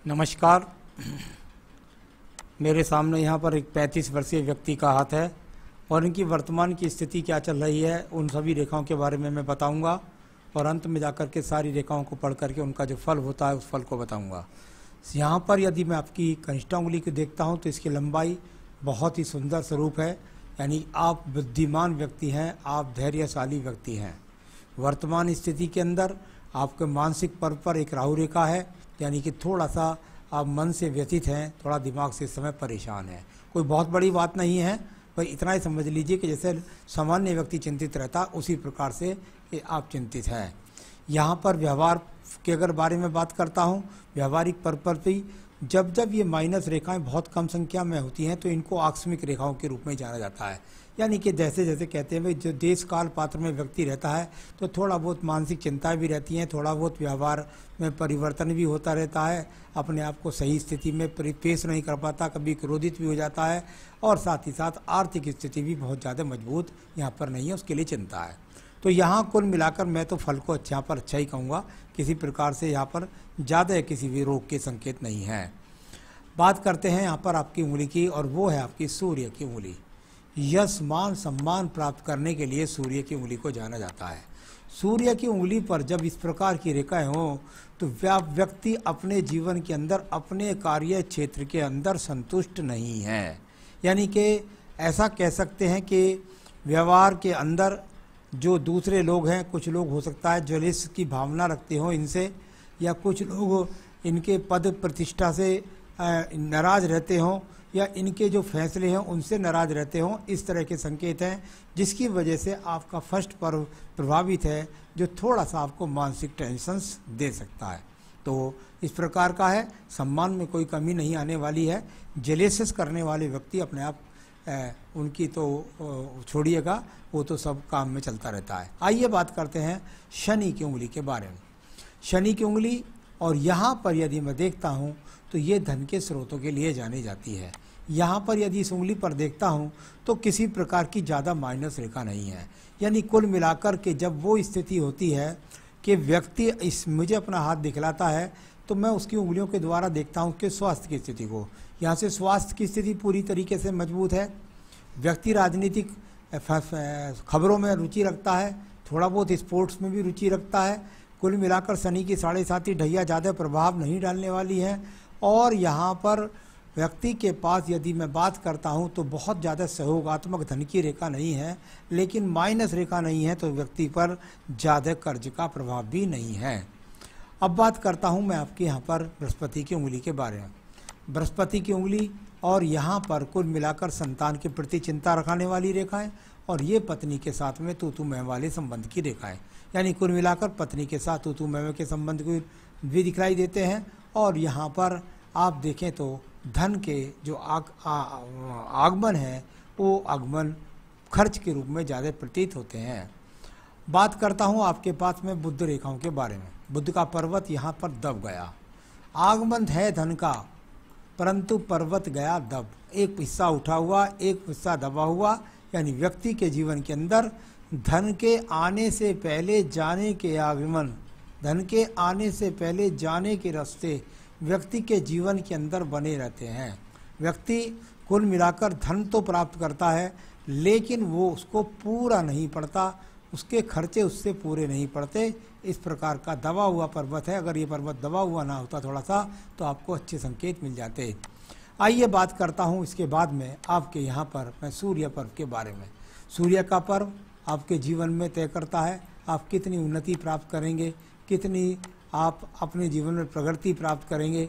नमस्कार। मेरे सामने यहाँ पर एक 35 वर्षीय व्यक्ति का हाथ है और इनकी वर्तमान की स्थिति क्या चल रही है उन सभी रेखाओं के बारे में मैं बताऊंगा और अंत में जाकर के सारी रेखाओं को पढ़ करके उनका जो फल होता है उस फल को बताऊंगा। यहाँ पर यदि मैं आपकी कनिष्ठा उंगली को देखता हूँ तो इसकी लंबाई बहुत ही सुंदर स्वरूप है, यानी आप बुद्धिमान व्यक्ति हैं, आप धैर्यशाली व्यक्ति हैं। वर्तमान स्थिति के अंदर आपके मानसिक पर्व पर एक राहु रेखा है, यानी कि थोड़ा सा आप मन से व्यथित हैं, थोड़ा दिमाग से इस समय परेशान है। कोई बहुत बड़ी बात नहीं है, पर इतना ही समझ लीजिए कि जैसे सामान्य व्यक्ति चिंतित रहता उसी प्रकार से आप चिंतित हैं। यहाँ पर व्यवहार के अगर बारे में बात करता हूँ, व्यवहारिक पर्व पर भी जब जब ये माइनस रेखाएं बहुत कम संख्या में होती हैं तो इनको आकस्मिक रेखाओं के रूप में जाना जाता है। यानी कि जैसे जैसे कहते हैं भाई जो देश काल पात्र में व्यक्ति रहता है तो थोड़ा बहुत मानसिक चिंताएं भी रहती हैं, थोड़ा बहुत व्यवहार में परिवर्तन भी होता रहता है, अपने आप को सही स्थिति में पेश नहीं कर पाता, कभी क्रोधित भी हो जाता है और साथ ही साथ आर्थिक स्थिति भी बहुत ज़्यादा मजबूत यहाँ पर नहीं है, उसके लिए चिंता है। तो यहाँ कुल मिलाकर मैं तो फल को यहाँ पर अच्छा ही कहूँगा, किसी प्रकार से यहाँ पर ज़्यादा किसी भी रोग के संकेत नहीं हैं। बात करते हैं यहाँ पर आपकी उंगली की, और वो है आपकी सूर्य की उंगली। यश मान सम्मान प्राप्त करने के लिए सूर्य की उंगली को जाना जाता है। सूर्य की उंगली पर जब इस प्रकार की रेखाएं हों तो व्यक्ति अपने जीवन के अंदर अपने कार्य क्षेत्र के अंदर संतुष्ट नहीं है, यानी कि ऐसा कह सकते हैं कि व्यवहार के अंदर जो दूसरे लोग हैं, कुछ लोग हो सकता है ज्वेलिस की भावना रखते हों इनसे, या कुछ लोग इनके पद प्रतिष्ठा से नाराज रहते हों, या इनके जो फैसले हैं उनसे नाराज रहते हों। इस तरह के संकेत हैं जिसकी वजह से आपका फर्स्ट पर्व प्रभावित है, जो थोड़ा सा आपको मानसिक टेंशन्स दे सकता है। तो इस प्रकार का है, सम्मान में कोई कमी नहीं आने वाली है। जेलेसिस करने वाले व्यक्ति अपने आप उनकी तो छोड़िएगा, वो तो सब काम में चलता रहता है। आइए बात करते हैं शनि की उंगली के बारे में। शनि की उंगली, और यहाँ पर यदि मैं देखता हूँ तो ये धन के स्रोतों के लिए जानी जाती है। यहाँ पर यदि इस उंगली पर देखता हूँ तो किसी प्रकार की ज़्यादा माइनस रेखा नहीं है, यानी कुल मिलाकर के जब वो स्थिति होती है कि व्यक्ति मुझे अपना हाथ दिखलाता है तो मैं उसकी उंगलियों के द्वारा देखता हूँ कि स्वास्थ्य की स्थिति को। यहाँ से स्वास्थ्य की स्थिति पूरी तरीके से मजबूत है। व्यक्ति राजनीतिक खबरों में रुचि रखता है, थोड़ा बहुत स्पोर्ट्स में भी रुचि रखता है। कुल मिलाकर शनि की 7.5 ढैया ज़्यादा प्रभाव नहीं डालने वाली है। और यहाँ पर व्यक्ति के पास यदि मैं बात करता हूँ तो बहुत ज़्यादा सहयोगात्मक धन की रेखा नहीं है, लेकिन माइनस रेखा नहीं है, तो व्यक्ति पर ज़्यादा कर्ज का प्रभाव भी नहीं है। अब बात करता हूँ मैं आपके यहाँ पर बृहस्पति की उंगली के बारे में। बृहस्पति की उंगली, और यहाँ पर कुल मिलाकर संतान के प्रति चिंता रखने वाली रेखाएं, और ये पत्नी के साथ में तू मैं वाले संबंध की रेखाएं, यानी कुल मिलाकर पत्नी के साथ तू मैं के संबंध को भी दिखलाई देते हैं। और यहाँ पर आप देखें तो धन के जो आगमन है वो आगमन खर्च के रूप में ज़्यादा प्रतीत होते हैं। बात करता हूँ आपके पास में बुध रेखाओं के बारे में। बुध का पर्वत यहाँ पर दब गया। आगमन है धन का, परंतु पर्वत गया दब। एक हिस्सा उठा हुआ, एक हिस्सा दबा हुआ, यानी व्यक्ति के जीवन के अंदर धन के आने से पहले जाने के आगमन, धन के आने से पहले जाने के रास्ते व्यक्ति के जीवन के अंदर बने रहते हैं। व्यक्ति कुल मिलाकर धन तो प्राप्त करता है, लेकिन वो उसको पूरा नहीं पड़ता, उसके खर्चे उससे पूरे नहीं पड़ते। इस प्रकार का दबा हुआ पर्वत है। अगर ये पर्वत दबा हुआ ना होता थोड़ा सा तो आपको अच्छे संकेत मिल जाते। आइए बात करता हूँ इसके बाद में आपके यहाँ पर मैं सूर्य पर्व के बारे में। सूर्य का पर्व आपके जीवन में तय करता है आप कितनी उन्नति प्राप्त करेंगे, कितनी आप अपने जीवन में प्रगति प्राप्त करेंगे।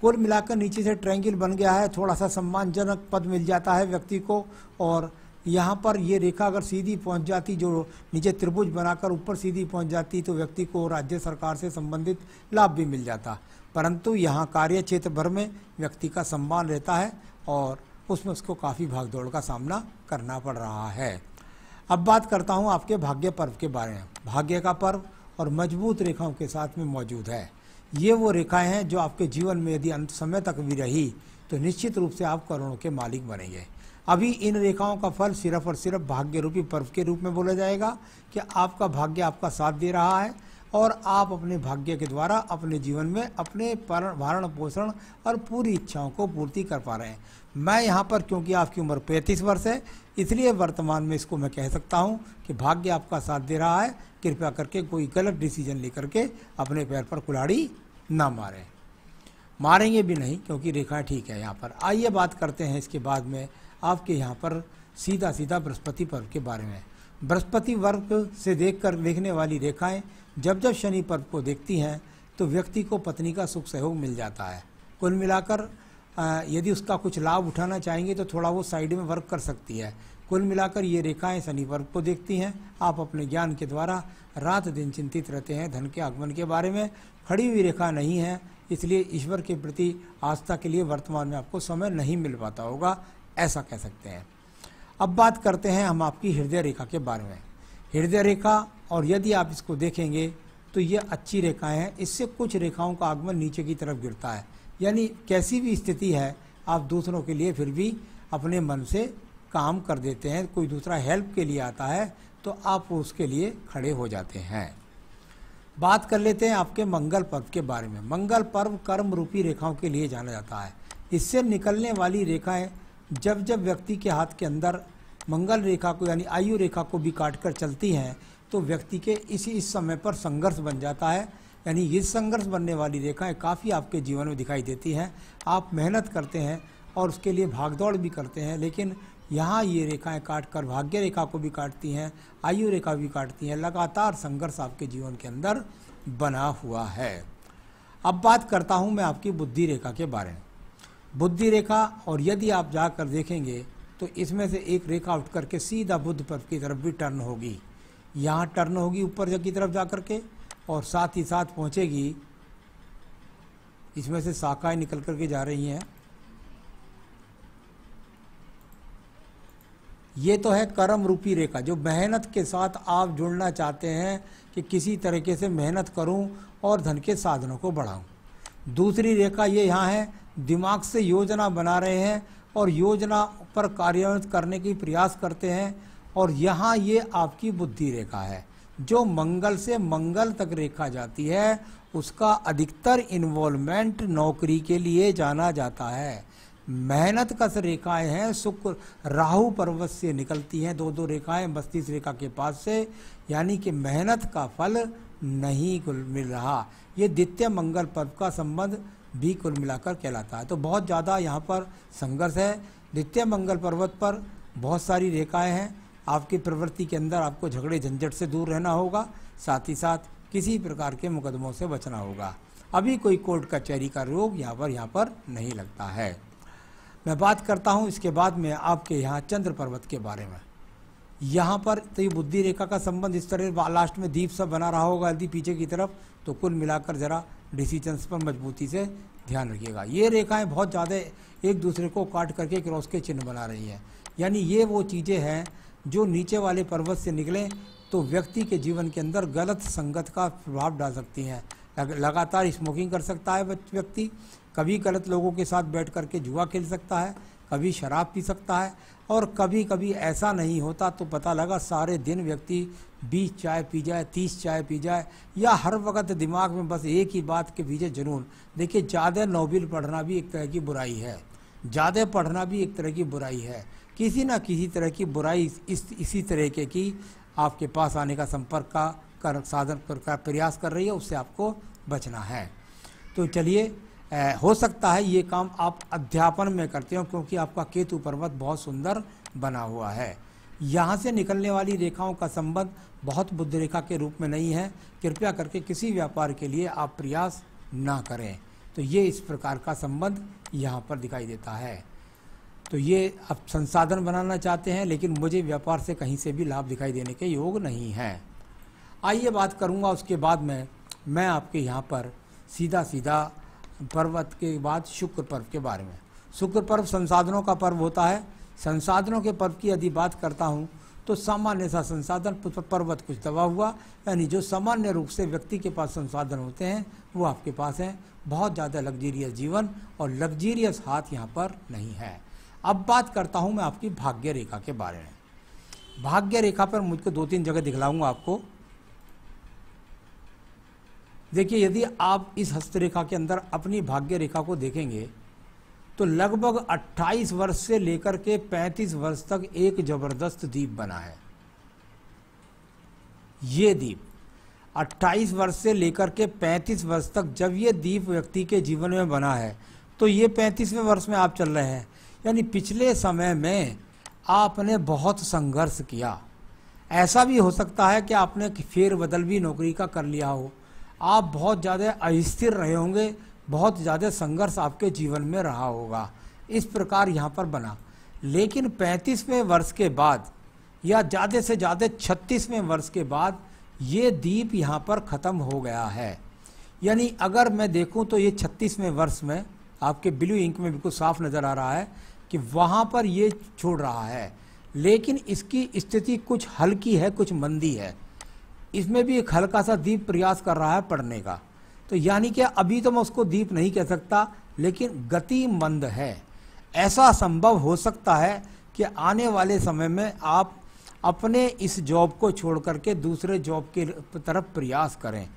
कुल मिलाकर नीचे से ट्रायंगल बन गया है, थोड़ा सा सम्मानजनक पद मिल जाता है व्यक्ति को। और यहाँ पर ये रेखा अगर सीधी पहुँच जाती, जो नीचे त्रिभुज बनाकर ऊपर सीधी पहुँच जाती, तो व्यक्ति को राज्य सरकार से संबंधित लाभ भी मिल जाता। परंतु यहाँ कार्य क्षेत्र भर में व्यक्ति का सम्मान रहता है और उसमें उसको काफ़ी भागदौड़ का सामना करना पड़ रहा है। अब बात करता हूँ आपके भाग्य पर्व के बारे में। भाग्य का पर्व और मजबूत रेखाओं के साथ में मौजूद है। ये वो रेखाएं हैं जो आपके जीवन में यदि अंत समय तक भी रही तो निश्चित रूप से आप करोड़ों के मालिक बनेंगे। अभी इन रेखाओं का फल सिर्फ और सिर्फ भाग्य रूपी पर्व के रूप में बोला जाएगा कि आपका भाग्य आपका साथ दे रहा है और आप अपने भाग्य के द्वारा अपने जीवन में अपने भरण पोषण और पूरी इच्छाओं को पूर्ति कर पा रहे हैं। मैं यहाँ पर, क्योंकि आपकी उम्र 35 वर्ष है, इसलिए वर्तमान में इसको मैं कह सकता हूँ कि भाग्य आपका साथ दे रहा है। कृपया करके कोई गलत डिसीजन लेकर के अपने पैर पर कुल्हाड़ी ना मारें, मारेंगे भी नहीं, क्योंकि रेखा ठीक है यहाँ पर। आइए बात करते हैं इसके बाद में आपके यहाँ पर सीधा सीधा बृहस्पति पर्व के बारे में। बृहस्पति वर्ग से देखने वाली रेखाएं जब जब शनि पर्व को देखती हैं तो व्यक्ति को पत्नी का सुख सहयोग मिल जाता है। कुल मिलाकर यदि उसका कुछ लाभ उठाना चाहेंगे तो थोड़ा वो साइड में वर्क कर सकती है। कुल मिलाकर ये रेखाएं शनि पर्व को देखती हैं। आप अपने ज्ञान के द्वारा रात दिन चिंतित रहते हैं धन के आगमन के बारे में। खड़ी हुई रेखा नहीं है, इसलिए ईश्वर के प्रति आस्था के लिए वर्तमान में आपको समय नहीं मिल पाता होगा, ऐसा कह सकते हैं। अब बात करते हैं हम आपकी हृदय रेखा के बारे में। हृदय रेखा, और यदि आप इसको देखेंगे तो ये अच्छी रेखाएं हैं। इससे कुछ रेखाओं का आगमन नीचे की तरफ गिरता है, यानी कैसी भी स्थिति है आप दूसरों के लिए फिर भी अपने मन से काम कर देते हैं। कोई दूसरा हेल्प के लिए आता है तो आप उसके लिए खड़े हो जाते हैं। बात कर लेते हैं आपके मंगल पर्व के बारे में। मंगल पर्व कर्म रूपी रेखाओं के लिए जाना जाता है। इससे निकलने वाली रेखाएं जब जब व्यक्ति के हाथ के अंदर मंगल रेखा को यानी आयु रेखा को भी काट कर चलती हैं तो व्यक्ति के इस समय पर संघर्ष बन जाता है। यानी ये संघर्ष बनने वाली रेखाएं काफ़ी आपके जीवन में दिखाई देती हैं। आप मेहनत करते हैं और उसके लिए भागदौड़ भी करते हैं, लेकिन यहाँ ये रेखाएं काट कर भाग्य रेखा को भी काटती हैं, आयु रेखा भी काटती हैं। लगातार संघर्ष आपके जीवन के अंदर बना हुआ है। अब बात करता हूँ मैं आपकी बुद्धि रेखा के बारे में। बुद्धि रेखा, और यदि आप जाकर देखेंगे तो इसमें से एक रेखा उठ करके सीधा बुध पर्व की तरफ भी टर्न होगी। यहाँ टर्न होगी ऊपर की तरफ जा करके, और साथ ही साथ पहुँचेगी, इसमें से शाखाएं निकल करके जा रही हैं। ये तो है कर्म रूपी रेखा, जो मेहनत के साथ आप जुड़ना चाहते हैं कि किसी तरीके से मेहनत करूं और धन के साधनों को बढ़ाऊं। दूसरी रेखा ये यहाँ है, दिमाग से योजना बना रहे हैं और योजना पर कार्यान्वित करने की प्रयास करते हैं। और यहाँ ये आपकी बुद्धि रेखा है, जो मंगल से मंगल तक रेखा जाती है। उसका अधिकतर इन्वॉल्वमेंट नौकरी के लिए जाना जाता है। मेहनत कस रेखाएं हैं, शुक्र राहु पर्वत से निकलती हैं, दो रेखाएं मस्तिष्क रेखा के पास से, यानी कि मेहनत का फल नहीं कुल मिल रहा। ये द्वितीय मंगल पर्व का संबंध भी कुल मिलाकर कहलाता है। तो बहुत ज़्यादा यहाँ पर संघर्ष है। द्वितीय मंगल पर्वत पर बहुत सारी रेखाएं हैं। आपकी प्रवृत्ति के अंदर आपको झगड़े झंझट से दूर रहना होगा, साथ ही साथ किसी प्रकार के मुकदमों से बचना होगा। अभी कोई कोर्ट कचहरी का रोग यहाँ पर नहीं लगता है। मैं बात करता हूँ इसके बाद में आपके यहाँ चंद्र पर्वत के बारे में। यहाँ पर तो ये बुद्धि रेखा का संबंध इस तरह लास्ट में दीप सा बना रहा होगा यदि पीछे की तरफ, तो कुल मिलाकर ज़रा डिसीजंस पर मजबूती से ध्यान रखिएगा। ये रेखाएं बहुत ज़्यादा एक दूसरे को काट करके क्रॉस के चिन्ह बना रही हैं, यानी ये वो चीज़ें हैं जो नीचे वाले पर्वत से निकलें तो व्यक्ति के जीवन के अंदर गलत संगत का प्रभाव डाल सकती हैं। लगातार स्मोकिंग कर सकता है व्यक्ति, कभी गलत लोगों के साथ बैठ करके जुआ खेल सकता है, कभी शराब पी सकता है, और कभी कभी ऐसा नहीं होता तो पता लगा सारे दिन व्यक्ति 20 चाय पी जाए, 30 चाय पी जाए, या हर वक्त दिमाग में बस एक ही बात के पीछे जुनून। देखिए, ज़्यादा नोबेल पढ़ना भी एक तरह की बुराई है, ज़्यादा पढ़ना भी एक तरह की बुराई है। किसी ना किसी तरह की बुराई इसी तरीके की आपके पास आने का संपर्क का साधन का प्रयास कर रही है, उससे आपको बचना है। तो चलिए, हो सकता है ये काम आप अध्यापन में करते हो, क्योंकि आपका केतु पर्वत बहुत सुंदर बना हुआ है। यहाँ से निकलने वाली रेखाओं का संबंध बहुत बुद्ध रेखा के रूप में नहीं है। कृपया करके किसी व्यापार के लिए आप प्रयास ना करें। तो ये इस प्रकार का संबंध यहाँ पर दिखाई देता है। तो ये आप संसाधन बनाना चाहते हैं, लेकिन मुझे व्यापार से कहीं से भी लाभ दिखाई देने के योग नहीं है। आइए बात करूँगा उसके बाद में मैं आपके यहाँ पर सीधा पर्वत के बाद शुक्र पर्व के बारे में। शुक्र पर्व संसाधनों का पर्व होता है। संसाधनों के पर्व की यदि बात करता हूँ तो सामान्य सा संसाधन पर्वत कुछ दबा हुआ, यानी जो सामान्य रूप से व्यक्ति के पास संसाधन होते हैं वो आपके पास हैं। बहुत ज़्यादा लग्जीरियस जीवन और लग्जीरियस हाथ यहाँ पर नहीं है। अब बात करता हूँ मैं आपकी भाग्य रेखा के बारे में। भाग्य रेखा पर मुझको 2-3 जगह दिखलाऊंगा आपको। देखिए, यदि आप इस हस्तरेखा के अंदर अपनी भाग्य रेखा को देखेंगे तो लगभग 28 वर्ष से लेकर के 35 वर्ष तक एक जबरदस्त दीप बना है। ये दीप 28 वर्ष से लेकर के 35 वर्ष तक जब ये दीप व्यक्ति के जीवन में बना है तो ये 35वें वर्ष में आप चल रहे हैं, यानी पिछले समय में आपने बहुत संघर्ष किया। ऐसा भी हो सकता है कि आपने फेरबदल भी नौकरी का कर लिया हो, आप बहुत ज़्यादा अस्थिर रहे होंगे, बहुत ज़्यादा संघर्ष आपके जीवन में रहा होगा, इस प्रकार यहाँ पर बना। लेकिन 35वें वर्ष के बाद या ज़्यादा से ज़्यादा 36वें वर्ष के बाद ये दीप यहाँ पर ख़त्म हो गया है। यानी अगर मैं देखूँ तो ये 36वें वर्ष में आपके ब्लू इंक में बिल्कुल साफ नज़र आ रहा है कि वहाँ पर ये छोड़ रहा है, लेकिन इसकी स्थिति कुछ हल्की है, कुछ मंदी है। इसमें भी एक हल्का सा दीप प्रयास कर रहा है पढ़ने का, तो यानी कि अभी तो मैं उसको दीप नहीं कह सकता, लेकिन गति मंद है। ऐसा संभव हो सकता है कि आने वाले समय में आप अपने इस जॉब को छोड़ करके दूसरे जॉब की तरफ प्रयास करें।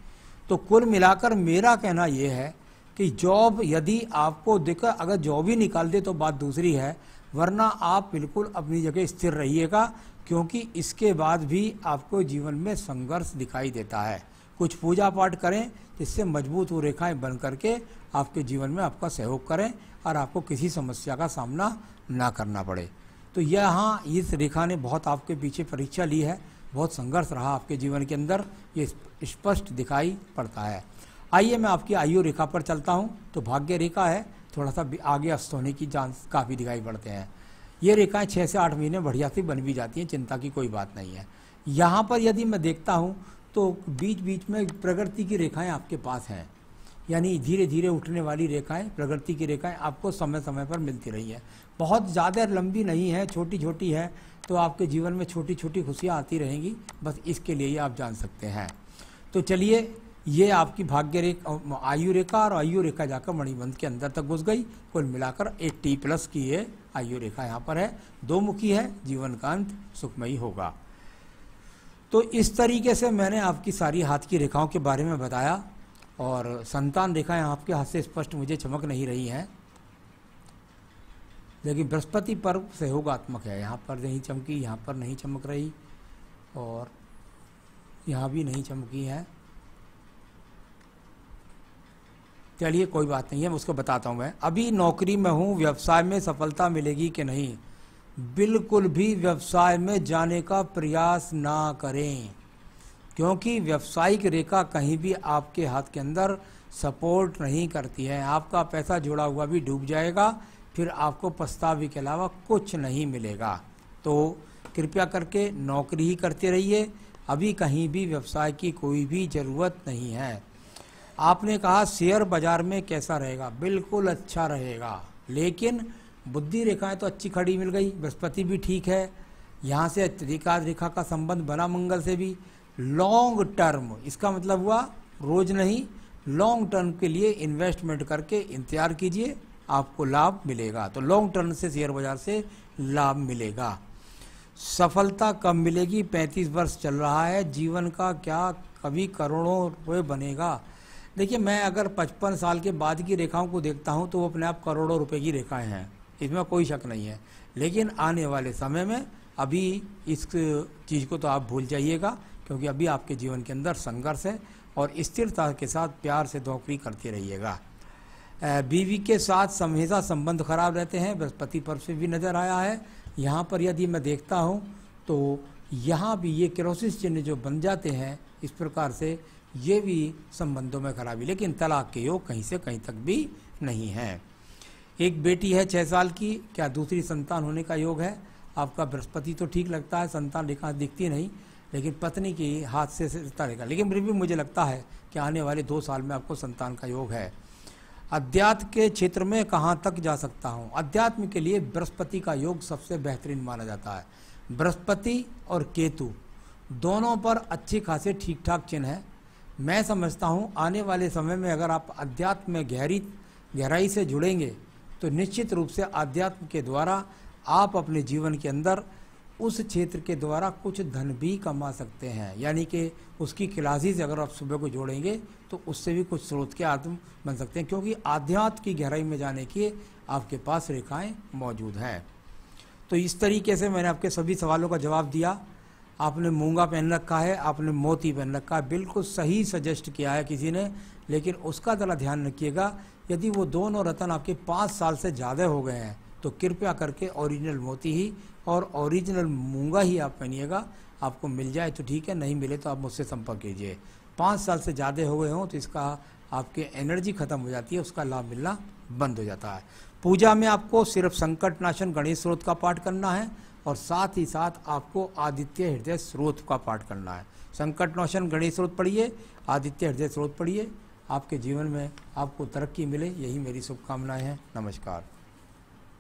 तो कुल मिलाकर मेरा कहना यह है कि जॉब यदि आपको दिखा, अगर जॉब ही निकाल दे तो बात दूसरी है, वरना आप बिल्कुल अपनी जगह स्थिर रहिएगा, क्योंकि इसके बाद भी आपको जीवन में संघर्ष दिखाई देता है। कुछ पूजा पाठ करें जिससे मजबूत वो रेखाएं बन करके आपके जीवन में आपका सहयोग करें और आपको किसी समस्या का सामना ना करना पड़े। तो यहाँ इस रेखा ने बहुत आपके पीछे परीक्षा ली है, बहुत संघर्ष रहा आपके जीवन के अंदर, ये स्पष्ट दिखाई पड़ता है। आइए मैं आपकी आयु रेखा पर चलता हूँ। तो भाग्य रेखा है, थोड़ा सा आगे अस्त होने की चांस काफ़ी दिखाई पड़ते हैं। ये रेखाएं 6 से 8 महीने बढ़िया सी बन भी जाती हैं, चिंता की कोई बात नहीं है। यहाँ पर यदि मैं देखता हूँ तो बीच बीच में प्रगति की रेखाएं आपके पास हैं, यानी धीरे धीरे उठने वाली रेखाएं, प्रगति की रेखाएं आपको समय समय पर मिलती रही है। बहुत ज़्यादा लंबी नहीं है, छोटी छोटी है, तो आपके जीवन में छोटी छोटी खुशियाँ आती रहेंगी, बस इसके लिए ही आप जान सकते हैं। तो चलिए, ये आपकी भाग्य रेखा, आयु रेखा, और आयु रेखा जाकर मणिबंध के अंदर तक घुस गई। कुल मिलाकर 80+ की ये आयु रेखा यहाँ पर है, 2 मुखी है, जीवन का अंत सुखमयी होगा। तो इस तरीके से मैंने आपकी सारी हाथ की रेखाओं के बारे में बताया, और संतान रेखाएं आपके हाथ से स्पष्ट मुझे चमक नहीं रही हैं, लेकिन बृहस्पति पर्व सहयोगात्मक है। यहाँ पर नहीं चमकी, यहाँ पर नहीं चमक रही, और यहाँ भी नहीं चमकी है। चलिए कोई बात नहीं है, मैं उसको बताता हूँ। मैं अभी नौकरी में हूँ, व्यवसाय में सफलता मिलेगी कि नहीं? बिल्कुल भी व्यवसाय में जाने का प्रयास ना करें, क्योंकि व्यावसायिक रेखा कहीं भी आपके हाथ के अंदर सपोर्ट नहीं करती है। आपका पैसा जुड़ा हुआ भी डूब जाएगा, फिर आपको पछतावे के अलावा कुछ नहीं मिलेगा। तो कृपया करके नौकरी ही करते रहिए, अभी कहीं भी व्यवसाय की कोई भी ज़रूरत नहीं है। आपने कहा शेयर बाजार में कैसा रहेगा? बिल्कुल अच्छा रहेगा, लेकिन बुद्धि रेखाएं तो अच्छी खड़ी मिल गई, बृहस्पति भी ठीक है, यहाँ से त्रिकाद रेखा का संबंध बना मंगल से भी। लॉन्ग टर्म, इसका मतलब हुआ रोज नहीं, लॉन्ग टर्म के लिए इन्वेस्टमेंट करके इंतजार कीजिए, आपको लाभ मिलेगा। तो लॉन्ग टर्म से शेयर बाजार से लाभ मिलेगा। सफलता कब मिलेगी? 35 वर्ष चल रहा है, जीवन का क्या कभी करोड़ों रुपये बनेगा? देखिए, मैं अगर 55 साल के बाद की रेखाओं को देखता हूं तो वो अपने आप करोड़ों रुपए की रेखाएं हैं, इसमें कोई शक नहीं है। लेकिन आने वाले समय में अभी इस चीज़ को तो आप भूल जाइएगा, क्योंकि अभी आपके जीवन के अंदर संघर्ष है, और स्थिरता के साथ प्यार से नौकरी करते रहिएगा। बीवी के साथ हमेशा संबंध खराब रहते हैं, बृहस्पति पर्व से भी नज़र आया है। यहाँ पर यदि मैं देखता हूँ तो यहाँ भी ये क्रोसिस चिन्ह जो बन जाते हैं इस प्रकार से, ये भी संबंधों में खराबी, लेकिन तलाक के योग कहीं से कहीं तक भी नहीं है। एक बेटी है 6 साल की, क्या दूसरी संतान होने का योग है? आपका बृहस्पति तो ठीक लगता है, संतान रेखा दिखती नहीं, लेकिन पत्नी की हाथ से रिश्ता रहेगा। लेकिन फिर भी मुझे लगता है कि आने वाले 2 साल में आपको संतान का योग है। अध्यात्म के क्षेत्र में कहाँ तक जा सकता हूँ? अध्यात्म के लिए बृहस्पति का योग सबसे बेहतरीन माना जाता है। बृहस्पति और केतु दोनों पर अच्छे खासे ठीक ठाक चिन्ह है। मैं समझता हूँ आने वाले समय में अगर आप अध्यात्म में गहराई से जुड़ेंगे तो निश्चित रूप से अध्यात्म के द्वारा आप अपने जीवन के अंदर उस क्षेत्र के द्वारा कुछ धन भी कमा सकते हैं। यानी कि उसकी क्लासेस अगर आप सुबह को जोड़ेंगे तो उससे भी कुछ स्रोत के आत्म बन सकते हैं, क्योंकि आध्यात्म की गहराई में जाने की आपके पास रेखाएं मौजूद हैं। तो इस तरीके से मैंने आपके सभी सवालों का जवाब दिया। आपने मूंगा पहन रखा है, आपने मोती पहन रखा है, बिल्कुल सही सजेस्ट किया है किसी ने, लेकिन उसका ज़रा ध्यान रखिएगा, यदि वो दोनों रतन आपके 5 साल से ज़्यादा हो गए हैं तो कृपया करके ओरिजिनल मोती ही और ओरिजिनल मूंगा ही आप पहनिएगा। आपको मिल जाए तो ठीक है, नहीं मिले तो आप मुझसे संपर्क कीजिए। 5 साल से ज़्यादा हो गए हों तो इसका आपके एनर्जी खत्म हो जाती है, उसका लाभ मिलना बंद हो जाता है। पूजा में आपको सिर्फ संकट नाशन गणेश स्रोत का पाठ करना है और साथ ही साथ आपको आदित्य हृदय स्रोत का पाठ करना है। संकट नाशन गणेश स्रोत पढ़िए, आदित्य हृदय स्रोत पढ़िए, आपके जीवन में आपको तरक्की मिले, यही मेरी शुभकामनाएं हैं। नमस्कार।